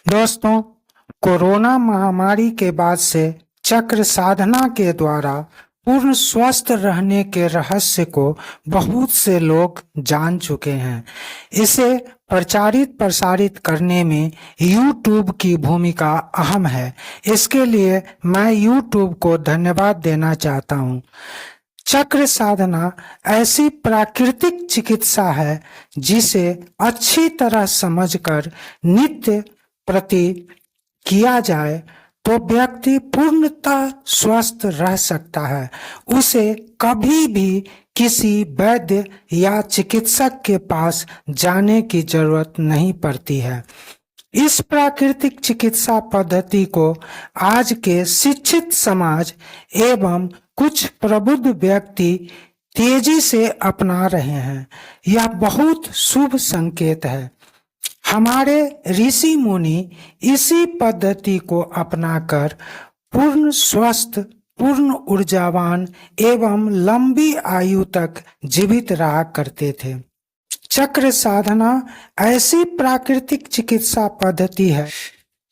दोस्तों, कोरोना महामारी के बाद से चक्र साधना के द्वारा पूर्ण स्वस्थ रहने के रहस्य को बहुत से लोग जान चुके हैं। इसे प्रचारित प्रसारित करने में YouTube की भूमिका अहम है। इसके लिए मैं YouTube को धन्यवाद देना चाहता हूँ। चक्र साधना ऐसी प्राकृतिक चिकित्सा है जिसे अच्छी तरह समझकर नित्य प्रति किया जाए तो व्यक्ति पूर्णतः स्वस्थ रह सकता है। उसे कभी भी किसी वैद्य या चिकित्सक के पास जाने की जरूरत नहीं पड़ती है। इस प्राकृतिक चिकित्सा पद्धति को आज के शिक्षित समाज एवं कुछ प्रबुद्ध व्यक्ति तेजी से अपना रहे हैं। यह बहुत शुभ संकेत है। हमारे ऋषि मुनि इसी पद्धति को अपनाकर पूर्ण स्वस्थ, पूर्ण ऊर्जावान एवं लंबी आयु तक जीवित रहा करते थे। चक्र साधना ऐसी प्राकृतिक चिकित्सा पद्धति है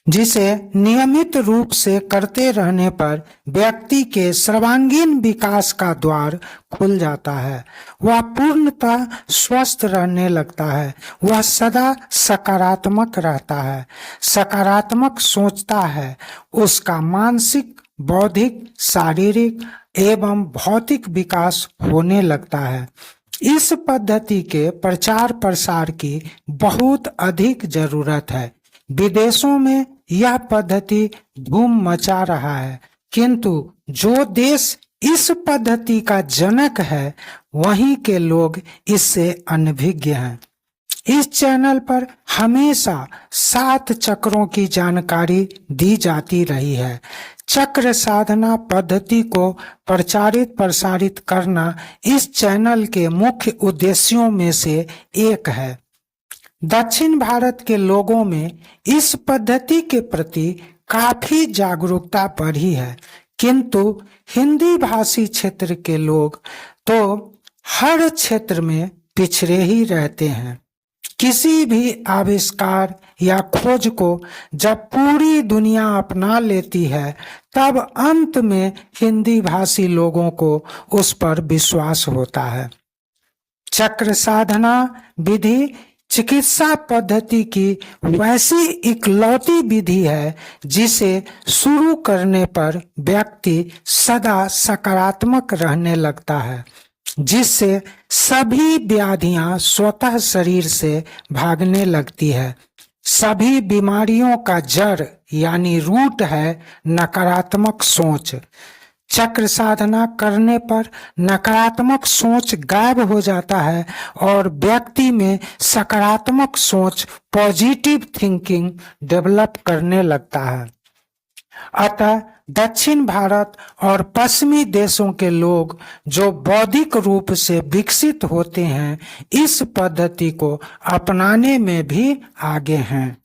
जिसे नियमित रूप से करते रहने पर व्यक्ति के सर्वांगीण विकास का द्वार खुल जाता है। वह पूर्णतः स्वस्थ रहने लगता है। वह सदा सकारात्मक रहता है, सकारात्मक सोचता है। उसका मानसिक, बौद्धिक, शारीरिक एवं भौतिक विकास होने लगता है। इस पद्धति के प्रचार प्रसार की बहुत अधिक जरूरत है। विदेशों में यह पद्धति धूम मचा रहा है, किंतु जो देश इस पद्धति का जनक है वहीं के लोग इससे अनभिज्ञ हैं। इस चैनल पर हमेशा 7 चक्रों की जानकारी दी जाती रही है। चक्र साधना पद्धति को प्रचारित प्रसारित करना इस चैनल के मुख्य उद्देश्यों में से एक है। दक्षिण भारत के लोगों में इस पद्धति के प्रति काफी जागरूकता बढ़ी है, किंतु हिंदी भाषी क्षेत्र के लोग तो हर क्षेत्र में पिछड़े ही रहते हैं। किसी भी आविष्कार या खोज को जब पूरी दुनिया अपना लेती है तब अंत में हिंदी भाषी लोगों को उस पर विश्वास होता है। चक्र साधना विधि चिकित्सा पद्धति की वैसी इकलौती विधि है जिसे शुरू करने पर व्यक्ति सदा सकारात्मक रहने लगता है, जिससे सभी व्याधियां स्वतः शरीर से भागने लगती है। सभी बीमारियों का जड़ यानी रूट है नकारात्मक सोच। चक्र साधना करने पर नकारात्मक सोच गायब हो जाता है और व्यक्ति में सकारात्मक सोच, पॉजिटिव थिंकिंग डेवलप करने लगता है। अतः दक्षिण भारत और पश्चिमी देशों के लोग जो बौद्धिक रूप से विकसित होते हैं, इस पद्धति को अपनाने में भी आगे हैं।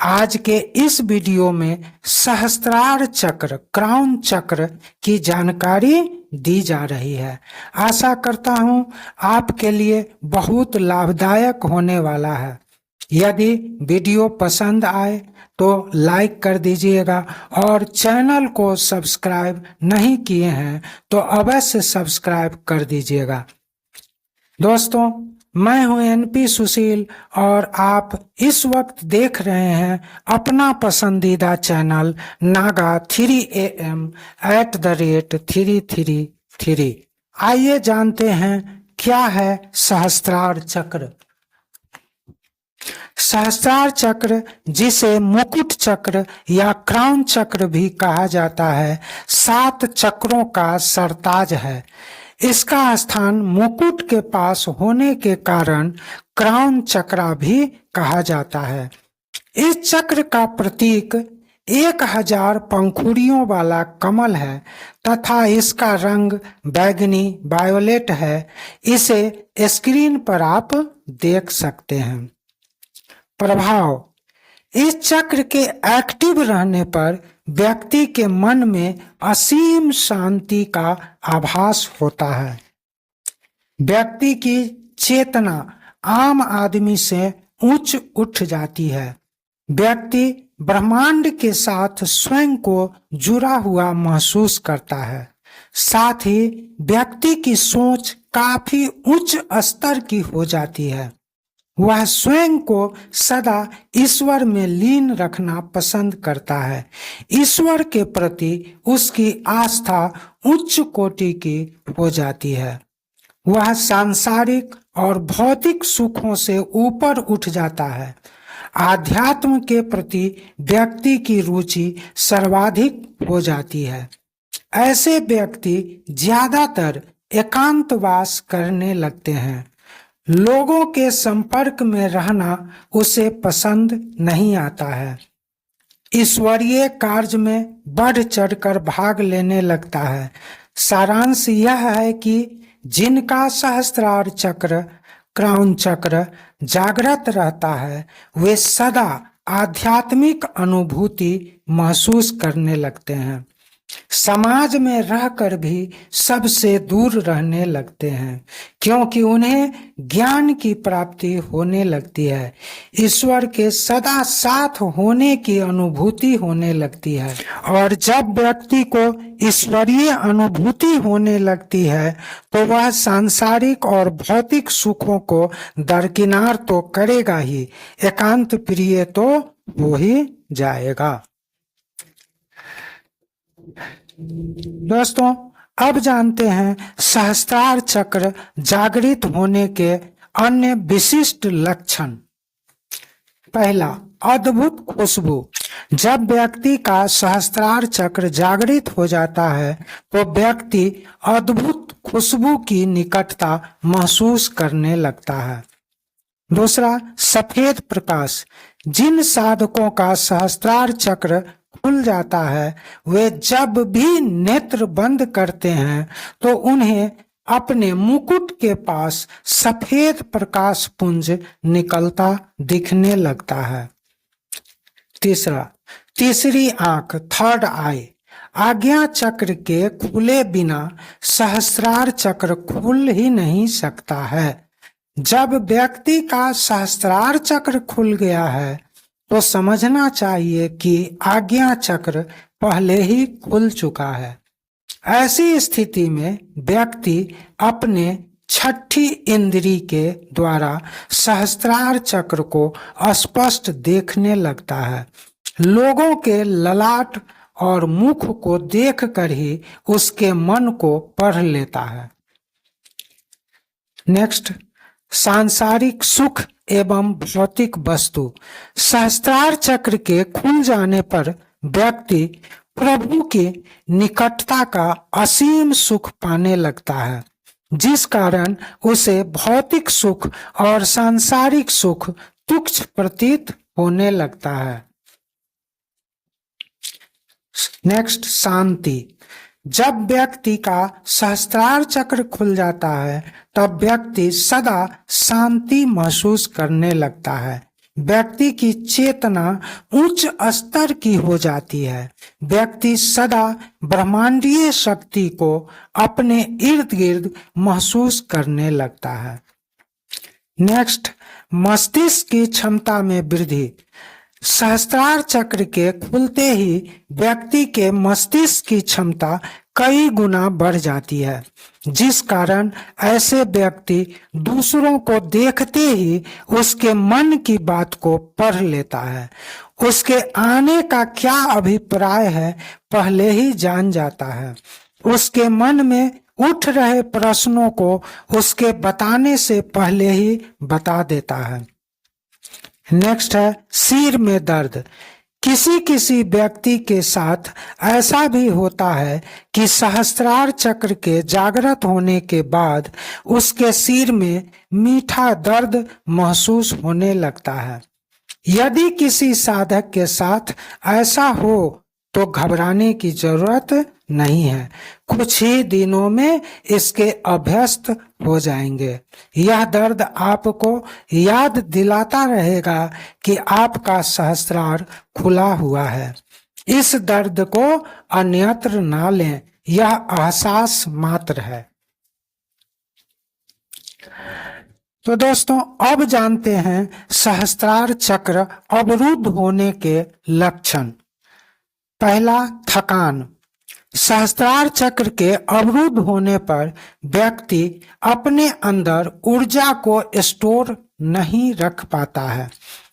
आज के इस वीडियो में सहस्त्रार चक्र, क्राउन चक्र की जानकारी दी जा रही है। आशा करता हूं आपके लिए बहुत लाभदायक होने वाला है। यदि वीडियो पसंद आए तो लाइक कर दीजिएगा और चैनल को सब्सक्राइब नहीं किए हैं तो अवश्य सब्सक्राइब कर दीजिएगा। दोस्तों, मैं हूं NP सुशील और आप इस वक्त देख रहे हैं अपना पसंदीदा चैनल नागा 3AM @333। आइए जानते हैं क्या है सहस्त्रार चक्र। सहस्त्रार चक्र, जिसे मुकुट चक्र या क्राउन चक्र भी कहा जाता है, 7 चक्रों का सरताज है। इसका स्थान मुकुट के पास होने के कारण क्राउन चक्रा भी कहा जाता है। इस चक्र का प्रतीक 1000 पंखुड़ियों वाला कमल है तथा इसका रंग बैगनी वायोलेट है। इसे स्क्रीन पर आप देख सकते हैं। प्रभाव: इस चक्र के एक्टिव रहने पर व्यक्ति के मन में असीम शांति का आभास होता है। व्यक्ति की चेतना आम आदमी से उच्च उठ जाती है। व्यक्ति ब्रह्मांड के साथ स्वयं को जुड़ा हुआ महसूस करता है। साथ ही व्यक्ति की सोच काफी उच्च स्तर की हो जाती है। वह स्वयं को सदा ईश्वर में लीन रखना पसंद करता है। ईश्वर के प्रति उसकी आस्था उच्च कोटि की हो जाती है। वह सांसारिक और भौतिक सुखों से ऊपर उठ जाता है। आध्यात्म के प्रति व्यक्ति की रुचि सर्वाधिक हो जाती है। ऐसे व्यक्ति ज्यादातर एकांतवास करने लगते हैं। लोगों के संपर्क में रहना उसे पसंद नहीं आता है। ईश्वरीय कार्य में बढ़ चढ़कर भाग लेने लगता है। सारांश यह है कि जिनका सहस्त्रार चक्र, क्राउन चक्र जागृत रहता है, वे सदा आध्यात्मिक अनुभूति महसूस करने लगते हैं। समाज में रहकर भी सबसे दूर रहने लगते हैं, क्योंकि उन्हें ज्ञान की प्राप्ति होने लगती है। ईश्वर के सदा साथ होने की अनुभूति होने लगती है। और जब व्यक्ति को ईश्वरीय अनुभूति होने लगती है तो वह सांसारिक और भौतिक सुखों को दरकिनार तो करेगा ही, एकांत प्रिय तो हो ही जाएगा। दोस्तों, अब जानते हैं सहस्त्रार चक्र जागृत होने के अन्य विशिष्ट लक्षण। पहला, अद्भुत खुशबू। जब व्यक्ति का सहस्त्रार चक्र जागृत हो जाता है तो व्यक्ति अद्भुत खुशबू की निकटता महसूस करने लगता है। दूसरा, सफेद प्रकाश। जिन साधकों का सहस्त्रार चक्र खुल जाता है, वे जब भी नेत्र बंद करते हैं तो उन्हें अपने मुकुट के पास सफेद प्रकाश पुंज निकलता दिखने लगता है। तीसरा, तीसरी आंख, थर्ड आई। आज्ञा चक्र के खुले बिना सहस्त्रार चक्र खुल ही नहीं सकता है। जब व्यक्ति का सहस्त्रार चक्र खुल गया है तो समझना चाहिए कि आज्ञा चक्र पहले ही खुल चुका है। ऐसी स्थिति में व्यक्ति अपने छठी इंद्री के द्वारा सहस्त्रार चक्र को स्पष्ट देखने लगता है। लोगों के ललाट और मुख को देखकर ही उसके मन को पढ़ लेता है। नेक्स्ट, सांसारिक सुख एवं भौतिक वस्तु। सहस्त्रार चक्र के खुल जाने पर व्यक्ति प्रभु की निकटता का असीम सुख पाने लगता है, जिस कारण उसे भौतिक सुख और सांसारिक सुख तुच्छ प्रतीत होने लगता है। नेक्स्ट, शांति। जब व्यक्ति का सहस्त्रार चक्र खुल जाता है तब व्यक्ति सदा शांति महसूस करने लगता है। व्यक्ति की चेतना उच्च स्तर की हो जाती है। व्यक्ति सदा ब्रह्मांडीय शक्ति को अपने इर्द गिर्द महसूस करने लगता है। नेक्स्ट, मस्तिष्क की क्षमता में वृद्धि। सहस्त्रार चक्र के खुलते ही व्यक्ति के मस्तिष्क की क्षमता कई गुना बढ़ जाती है, जिस कारण ऐसे व्यक्ति दूसरों को देखते ही उसके मन की बात को पढ़ लेता है। उसके आने का क्या अभिप्राय है पहले ही जान जाता है। उसके मन में उठ रहे प्रश्नों को उसके बताने से पहले ही बता देता है। नेक्स्ट है सिर में दर्द। किसी किसी व्यक्ति के साथ ऐसा भी होता है कि सहस्त्रार चक्र के जागृत होने के बाद उसके सिर में मीठा दर्द महसूस होने लगता है। यदि किसी साधक के साथ ऐसा हो तो घबराने की जरूरत नहीं है। कुछ ही दिनों में इसके अभ्यस्त हो जाएंगे। यह दर्द आपको याद दिलाता रहेगा कि आपका सहस्त्रार खुला हुआ है। इस दर्द को अन्यत्र ना लें, यह एहसास मात्र है। तो दोस्तों अब जानते हैं सहस्त्रार चक्र अवरुद्ध होने के लक्षण। पहला, थकान। सहस्त्रार चक्र के अवरुद्ध होने पर व्यक्ति अपने अंदर ऊर्जा को स्टोर नहीं रख पाता है,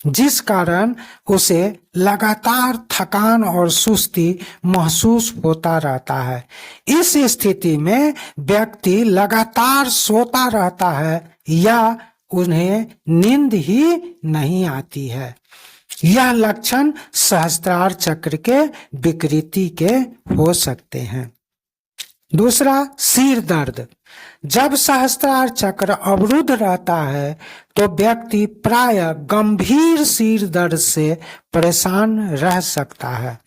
जिस कारण उसे लगातार थकान और सुस्ती महसूस होता रहता है। इस स्थिति में व्यक्ति लगातार सोता रहता है या उन्हें नींद ही नहीं आती है। यह लक्षण सहस्त्रार चक्र के विकृति के हो सकते हैं। दूसरा, सिर दर्द। जब सहस्त्रार चक्र अवरुद्ध रहता है तो व्यक्ति प्रायः गंभीर सिर दर्द से परेशान रह सकता है।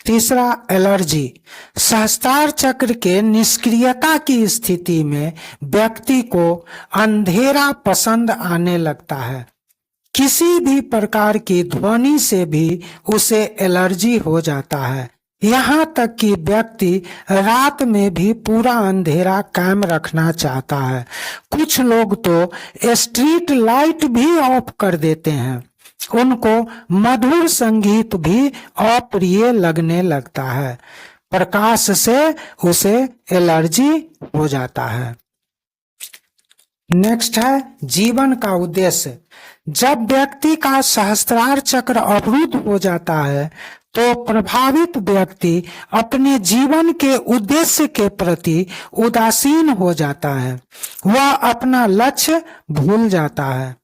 तीसरा, एलर्जी। सहस्त्रार चक्र के निष्क्रियता की स्थिति में व्यक्ति को अंधेरा पसंद आने लगता है। किसी भी प्रकार की ध्वनि से भी उसे एलर्जी हो जाता है। यहाँ तक कि व्यक्ति रात में भी पूरा अंधेरा कायम रखना चाहता है। कुछ लोग तो स्ट्रीट लाइट भी ऑफ कर देते हैं। उनको मधुर संगीत भी अप्रिय लगने लगता है। प्रकाश से उसे एलर्जी हो जाता है। नेक्स्ट है जीवन का उद्देश्य। जब व्यक्ति का सहस्त्रार चक्र अवरुद्ध हो जाता है तो प्रभावित व्यक्ति अपने जीवन के उद्देश्य के प्रति उदासीन हो जाता है। वह अपना लक्ष्य भूल जाता है।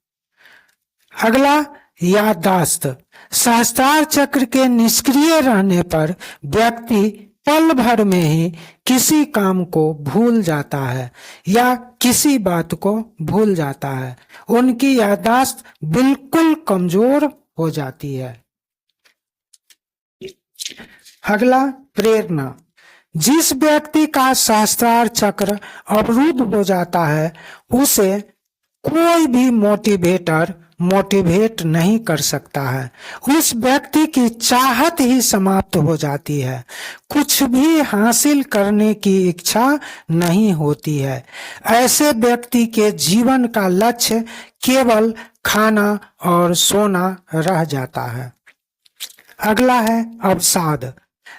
अगला, याददाश्त। सहस्त्रार चक्र के निष्क्रिय रहने पर व्यक्ति पल भर में ही किसी काम को भूल जाता है या किसी बात को भूल जाता है। उनकी याददाश्त बिल्कुल कमजोर हो जाती है। अगला, प्रेरणा। जिस व्यक्ति का सहस्त्रार चक्र अवरुद्ध हो जाता है उसे कोई भी मोटिवेट नहीं कर सकता है। उस व्यक्ति की चाहत ही समाप्त हो जाती है। कुछ भी हासिल करने की इच्छा नहीं होती है। ऐसे व्यक्ति के जीवन का लक्ष्य केवल खाना और सोना रह जाता है। अगला है अवसाद।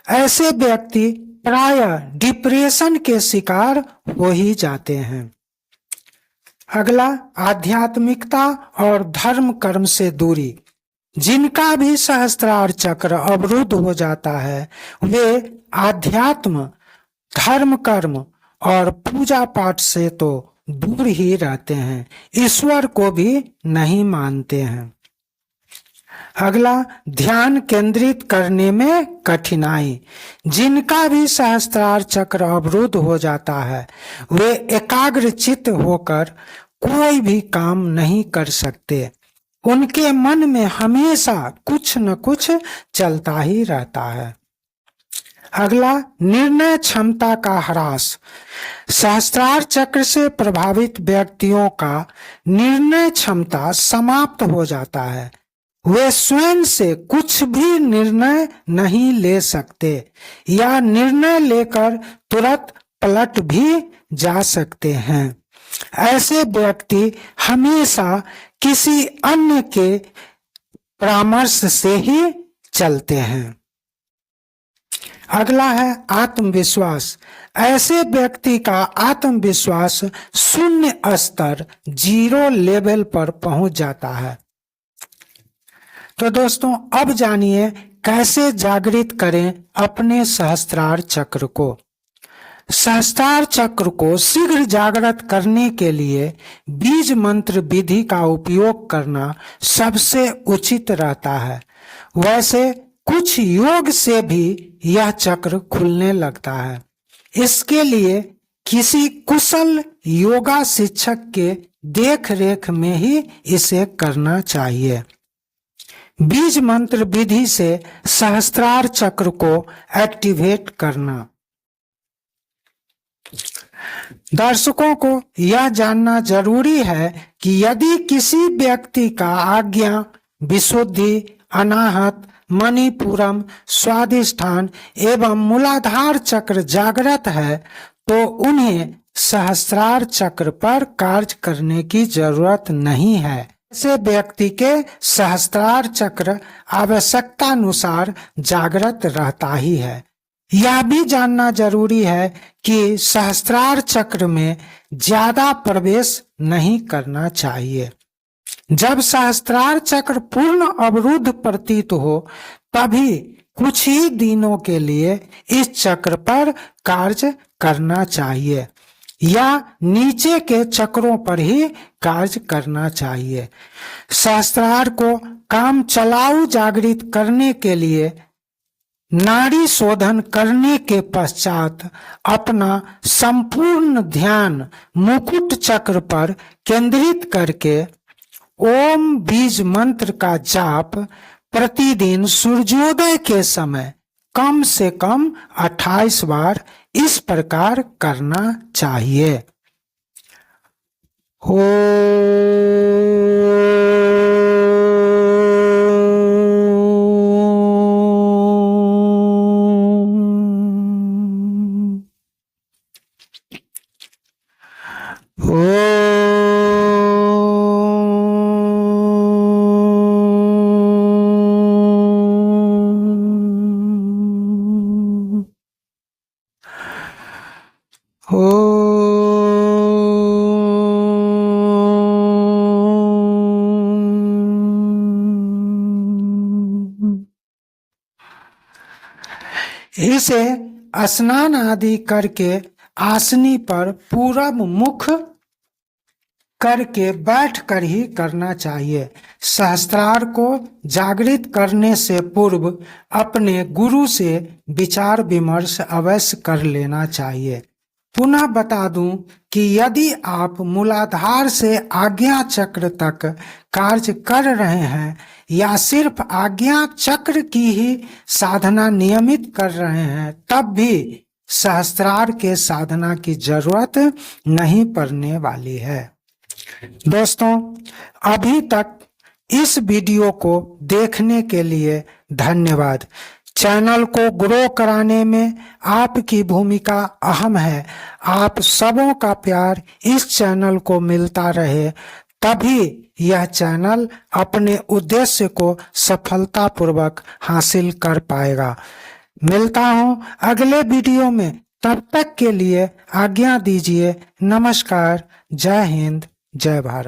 ऐसे व्यक्ति प्रायः डिप्रेशन के शिकार हो ही जाते हैं। अगला, आध्यात्मिकता और धर्म कर्म से दूरी। जिनका भी सहस्त्रार चक्र अवरुद्ध हो जाता है वे आध्यात्म, धर्म कर्म और पूजा पाठ से तो दूर ही रहते हैं, ईश्वर को भी नहीं मानते हैं। अगला, ध्यान केंद्रित करने में कठिनाई। जिनका भी सहस्त्रार चक्र अवरुद्ध हो जाता है वे एकाग्रचित्त होकर कोई भी काम नहीं कर सकते। उनके मन में हमेशा कुछ न कुछ चलता ही रहता है। अगला, निर्णय क्षमता का ह्रास। सहस्त्रार चक्र से प्रभावित व्यक्तियों का निर्णय क्षमता समाप्त हो जाता है। वे स्वयं से कुछ भी निर्णय नहीं ले सकते या निर्णय लेकर तुरंत पलट भी जा सकते हैं। ऐसे व्यक्ति हमेशा किसी अन्य के परामर्श से ही चलते हैं। अगला है आत्मविश्वास। ऐसे व्यक्ति का आत्मविश्वास शून्य स्तर, 0 लेवल पर पहुंच जाता है। तो दोस्तों अब जानिए कैसे जागृत करें अपने सहस्त्रार चक्र को। सहस्त्रार चक्र को शीघ्र जागृत करने के लिए बीज मंत्र विधि का उपयोग करना सबसे उचित रहता है। वैसे कुछ योग से भी यह चक्र खुलने लगता है। इसके लिए किसी कुशल योगा शिक्षक के देख रेख में ही इसे करना चाहिए। बीज मंत्र विधि से सहस्त्रार चक्र को एक्टिवेट करना। दर्शकों को यह जानना जरूरी है कि यदि किसी व्यक्ति का आज्ञा, विशुद्धि, अनाहत, मणिपुरम, स्वादिष्ठान एवं मूलाधार चक्र जागृत है तो उन्हें सहस्त्रार चक्र पर कार्य करने की जरूरत नहीं है। ऐसे व्यक्ति के सहस्त्रार चक्र आवश्यकतानुसार जागृत रहता ही है। यह भी जानना जरूरी है कि सहस्त्रार चक्र में ज्यादा प्रवेश नहीं करना चाहिए। जब सहस्त्रार चक्र पूर्ण अवरुद्ध प्रतीत हो तभी कुछ ही दिनों के लिए इस चक्र पर कार्य करना चाहिए या नीचे के चक्रों पर ही कार्य करना चाहिए। सहस्त्रार को काम चलाऊ जागृत करने के लिए नाड़ी शोधन करने के पश्चात अपना संपूर्ण ध्यान मुकुट चक्र पर केंद्रित करके ओम बीज मंत्र का जाप प्रतिदिन सूर्योदय के समय कम से कम 28 बार इस प्रकार करना चाहिए। इसे स्नान आदि करके आसनी पर पूरब मुख करके बैठकर ही करना चाहिए। सहस्त्रार को जागृत करने से पूर्व अपने गुरु से विचार विमर्श अवश्य कर लेना चाहिए। पुनः बता दूं कि यदि आप मूलाधार से आज्ञा चक्र तक कार्य कर रहे हैं या सिर्फ आज्ञा चक्र की ही साधना नियमित कर रहे हैं तब भी सहस्त्रार के साधना की जरूरत नहीं पड़ने वाली है। दोस्तों, अभी तक इस वीडियो को देखने के लिए धन्यवाद। चैनल को ग्रो कराने में आपकी भूमिका अहम है। आप सबों का प्यार इस चैनल को मिलता रहे तभी यह चैनल अपने उद्देश्य को सफलतापूर्वक हासिल कर पाएगा। मिलता हूं अगले वीडियो में, तब तक के लिए आज्ञा दीजिए। नमस्कार, जय हिंद, जय भारत।